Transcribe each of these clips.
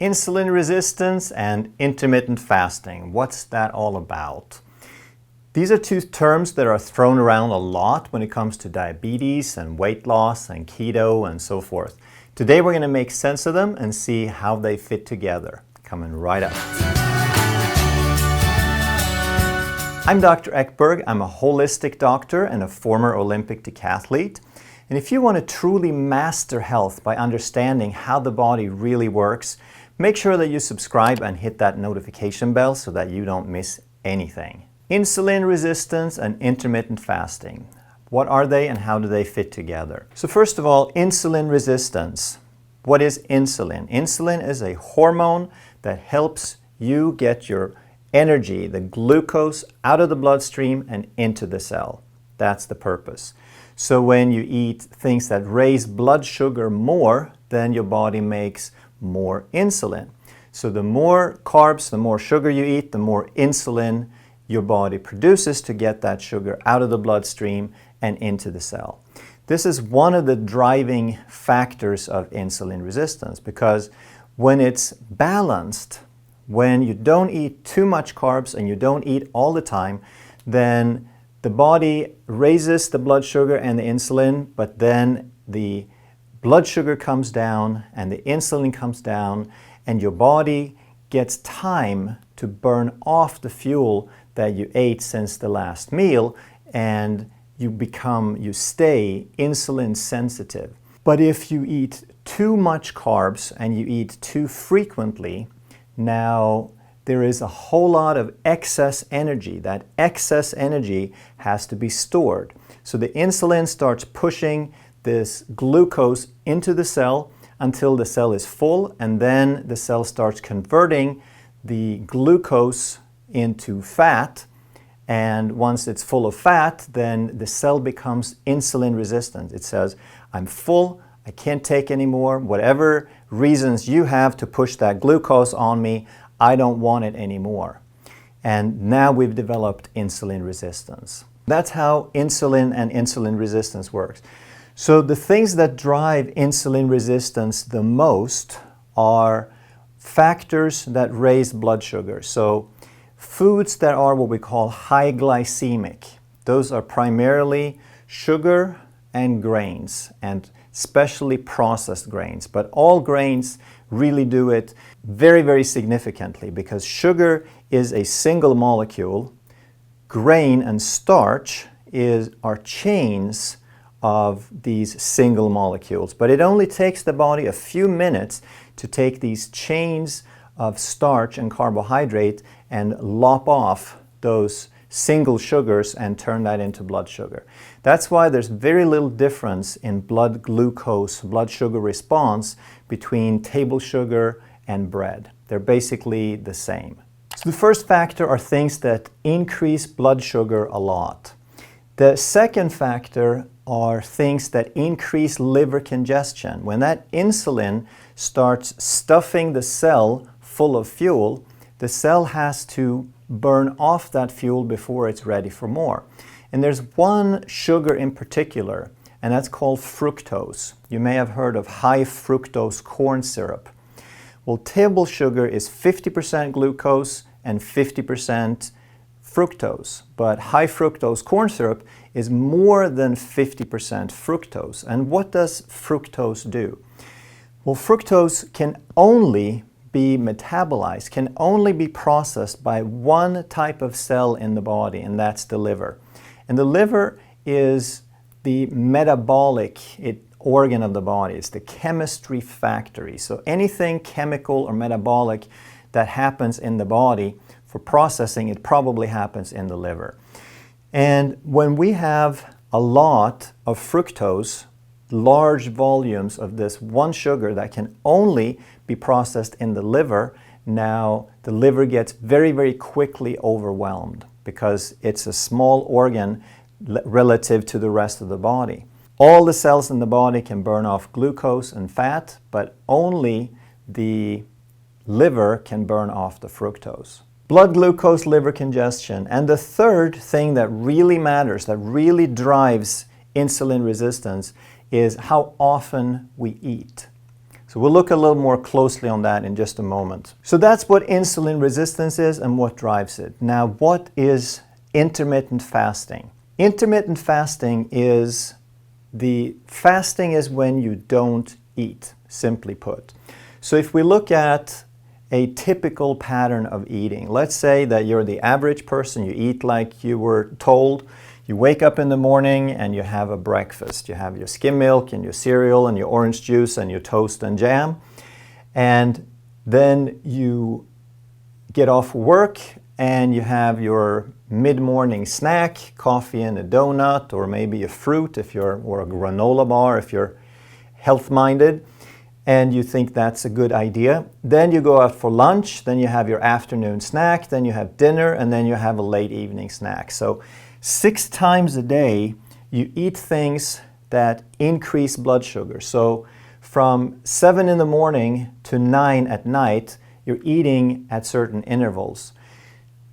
Insulin resistance and intermittent fasting. What's that all about? These are two terms that are thrown around a lot when it comes to diabetes and weight loss and keto and so forth. Today we're going to make sense of them and see how they fit together. Coming right up. I'm Dr. Ekberg. I'm a holistic doctor and a former Olympic decathlete. And if you want to truly master health by understanding how the body really works, make sure that you subscribe and hit that notification bell so that you don't miss anything. Insulin resistance and intermittent fasting. What are they and how do they fit together? So first of all, insulin resistance. What is insulin? Insulin is a hormone that helps you get your energy, the glucose, out of the bloodstream and into the cell. That's the purpose. So when you eat things that raise blood sugar more, then your body makes more insulin. So the more carbs, the more sugar you eat, the more insulin your body produces to get that sugar out of the bloodstream and into the cell. This is one of the driving factors of insulin resistance, because when it's balanced, when you don't eat too much carbs and you don't eat all the time, then the body raises the blood sugar and the insulin, but then the blood sugar comes down and the insulin comes down, and your body gets time to burn off the fuel that you ate since the last meal, and you stay insulin sensitive. But if you eat too much carbs and you eat too frequently, now there is a whole lot of excess energy. That excess energy has to be stored. So the insulin starts pushing this glucose into the cell until the cell is full, and then the cell starts converting the glucose into fat, and once it's full of fat, then the cell becomes insulin resistant. It says, I'm full, I can't take any more, whatever reasons you have to push that glucose on me, I don't want it anymore. And now we've developed insulin resistance. That's how insulin and insulin resistance works. So the things that drive insulin resistance the most are factors that raise blood sugar. So foods that are what we call high glycemic, those are primarily sugar and grains, and especially processed grains. But all grains really do it very, very significantly, because sugar is a single molecule. Grain and starch are chains of these single molecules. But it only takes the body a few minutes to take these chains of starch and carbohydrate and lop off those single sugars and turn that into blood sugar. That's why there's very little difference in blood glucose, blood sugar response between table sugar and bread. They're basically the same. So the first factor are things that increase blood sugar a lot. The second factor are things that increase liver congestion. When that insulin starts stuffing the cell full of fuel, the cell has to burn off that fuel before it's ready for more. And there's one sugar in particular, and that's called fructose. You may have heard of high fructose corn syrup. Well, table sugar is 50% glucose and 50% fructose, but high fructose corn syrup is more than 50% fructose. And what does fructose do? Well, fructose can only be metabolized, can only be processed by one type of cell in the body, and that's the liver. And the liver is the metabolic organ of the body. It's the chemistry factory. So anything chemical or metabolic that happens in the body for processing, it probably happens in the liver. And when we have a lot of fructose, large volumes of this one sugar that can only be processed in the liver, now the liver gets very, very quickly overwhelmed because it's a small organ relative to the rest of the body. All the cells in the body can burn off glucose and fat, but only the liver can burn off the fructose. Blood glucose, liver congestion. And the third thing that really matters, that really drives insulin resistance, is how often we eat. So we'll look a little more closely on that in just a moment. So that's what insulin resistance is and what drives it. Now, what is intermittent fasting? Intermittent fasting is when you don't eat, simply put. So if we look at a typical pattern of eating, let's say that you're the average person, you eat like you were told. You wake up in the morning and you have a breakfast. You have your skim milk and your cereal and your orange juice and your toast and jam. And then you get off work and you have your mid-morning snack, coffee and a donut, or maybe a fruit or a granola bar if you're health-minded, and you think that's a good idea. Then you go out for lunch, then you have your afternoon snack, then you have dinner, and then you have a late evening snack. So 6 times a day, you eat things that increase blood sugar. So from 7 in the morning to 9 at night, you're eating at certain intervals.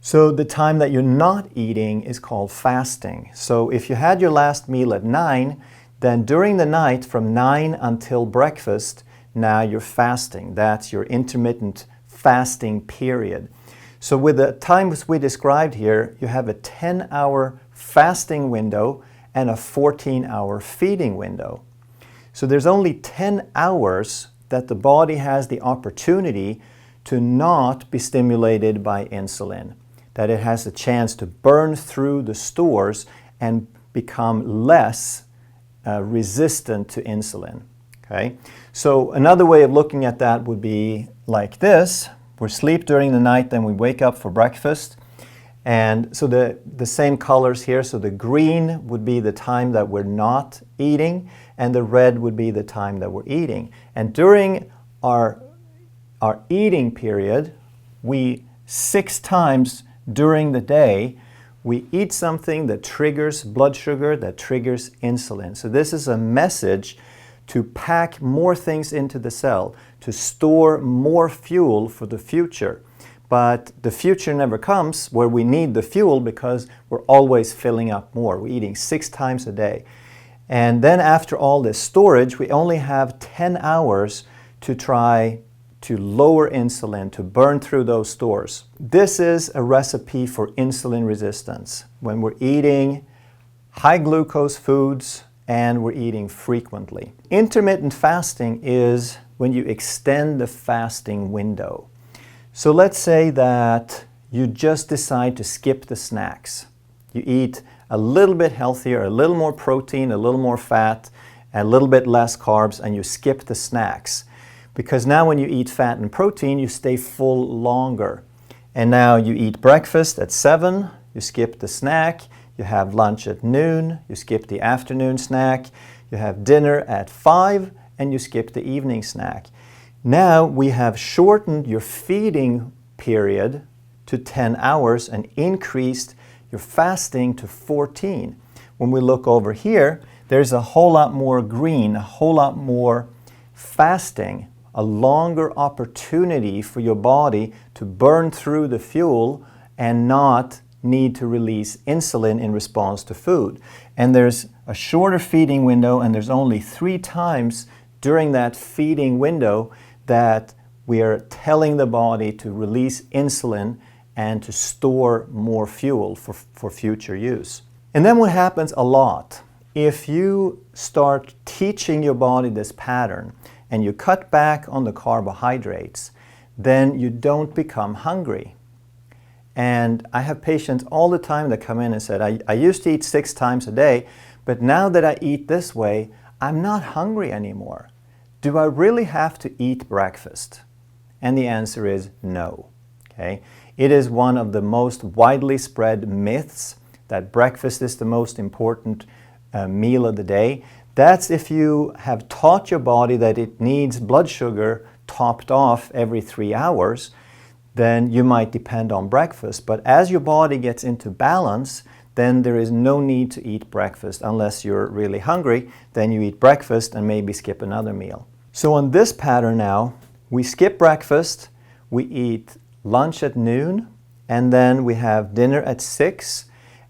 So the time that you're not eating is called fasting. So if you had your last meal at 9, then during the night from 9 until breakfast, now you're fasting. That's your intermittent fasting period. So with the times we described here, you have a 10-hour fasting window and a 14-hour feeding window. So there's only 10 hours that the body has the opportunity to not be stimulated by insulin, that it has a chance to burn through the stores and become less resistant to insulin. Okay? So another way of looking at that would be like this. We sleep during the night, then we wake up for breakfast. And so the same colors here, so the green would be the time that we're not eating, and the red would be the time that we're eating. And during our eating period, 6 times during the day, we eat something that triggers blood sugar, that triggers insulin. So this is a message to pack more things into the cell, to store more fuel for the future. But the future never comes where we need the fuel because we're always filling up more. We're eating 6 times a day. And then after all this storage, we only have 10 hours to try to lower insulin, to burn through those stores. This is a recipe for insulin resistance. When we're eating high glucose foods, and we're eating frequently. Intermittent fasting is when you extend the fasting window. So let's say that you just decide to skip the snacks. You eat a little bit healthier, a little more protein, a little more fat, a little bit less carbs, and you skip the snacks. Because now when you eat fat and protein, you stay full longer. And now you eat breakfast at 7, you skip the snack, you have lunch at noon, you skip the afternoon snack, you have dinner at 5, and you skip the evening snack. Now we have shortened your feeding period to 10 hours and increased your fasting to 14. When we look over here, there's a whole lot more green, a whole lot more fasting, a longer opportunity for your body to burn through the fuel and not need to release insulin in response to food. And there's a shorter feeding window, and there's only 3 times during that feeding window that we are telling the body to release insulin and to store more fuel for future use. And then what happens a lot, if you start teaching your body this pattern and you cut back on the carbohydrates, then you don't become hungry. And I have patients all the time that come in and said, I used to eat 6 times a day, but now that I eat this way, I'm not hungry anymore. Do I really have to eat breakfast? And the answer is no. Okay? It is one of the most widely spread myths that breakfast is the most important meal of the day. That's if you have taught your body that it needs blood sugar topped off every 3 hours, then you might depend on breakfast. But as your body gets into balance, then there is no need to eat breakfast unless you're really hungry. Then you eat breakfast and maybe skip another meal. So on this pattern now, we skip breakfast, we eat lunch at noon, and then we have dinner at 6,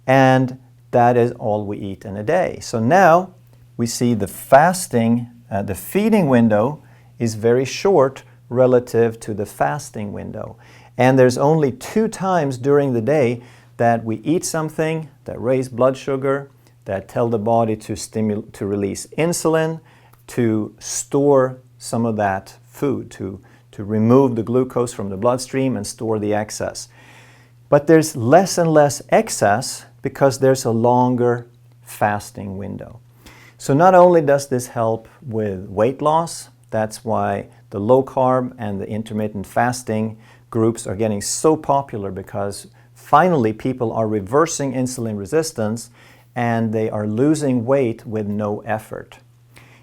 and that is all we eat in a day. So now we see the fasting, the feeding window is very short relative to the fasting window. And there's only 2 times during the day that we eat something that raise blood sugar, that tell the body to release insulin, to store some of that food, to remove the glucose from the bloodstream and store the excess. But there's less and less excess because there's a longer fasting window. So not only does this help with weight loss, that's why the low carb and the intermittent fasting groups are getting so popular, because finally people are reversing insulin resistance and they are losing weight with no effort.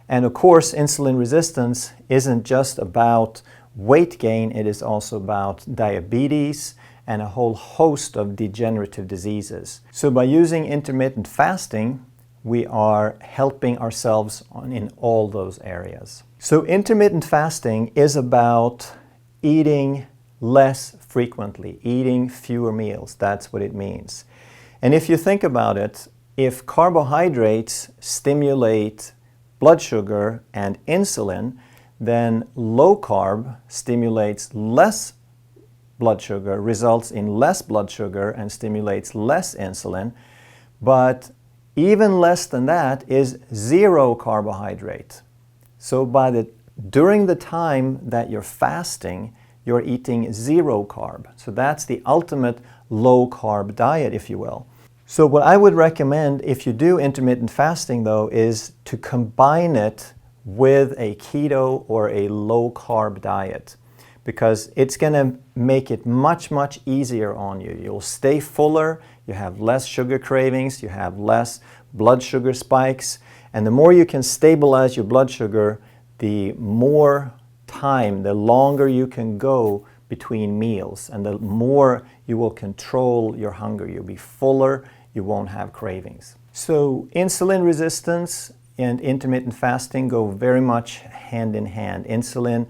And of course, insulin resistance isn't just about weight gain, it is also about diabetes and a whole host of degenerative diseases. So by using intermittent fasting, we are helping ourselves in all those areas. So intermittent fasting is about eating less frequently, eating fewer meals. That's what it means. And if you think about it, if carbohydrates stimulate blood sugar and insulin, then low carb stimulates less blood sugar, results in less blood sugar, and stimulates less insulin. But even less than that is zero carbohydrate. So during the time that you're fasting, you're eating zero carb. So that's the ultimate low carb diet, if you will. So what I would recommend if you do intermittent fasting, though, is to combine it with a keto or a low carb diet, because it's going to make it much, much easier on you. You'll stay fuller, you have less sugar cravings, you have less blood sugar spikes, and the more you can stabilize your blood sugar, the more time, the longer you can go between meals, and the more you will control your hunger. You'll be fuller, you won't have cravings. So insulin resistance and intermittent fasting go very much hand in hand. Insulin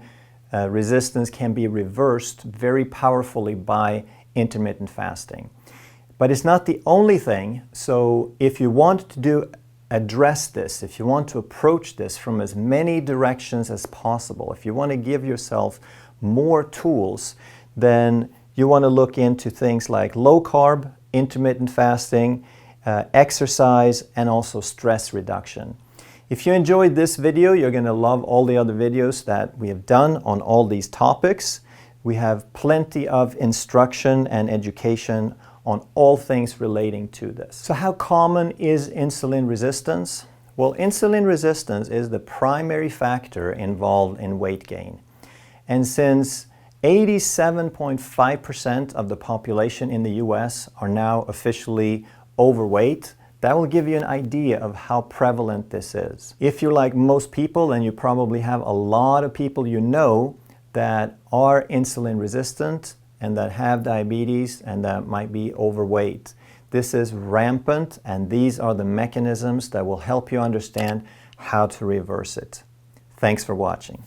resistance can be reversed very powerfully by intermittent fasting. But it's not the only thing. So if you want to address this, if you want to approach this from as many directions as possible, if you want to give yourself more tools, then you want to look into things like low carb, intermittent fasting, exercise, and also stress reduction. If you enjoyed this video, you're going to love all the other videos that we have done on all these topics. We have plenty of instruction and education on all things relating to this. So how common is insulin resistance? Well, insulin resistance is the primary factor involved in weight gain. And since 87.5% of the population in the US are now officially overweight, that will give you an idea of how prevalent this is. If you're like most people, then you probably have a lot of people you know that are insulin resistant and that have diabetes and that might be overweight. This is rampant, and these are the mechanisms that will help you understand how to reverse it. Thanks for watching.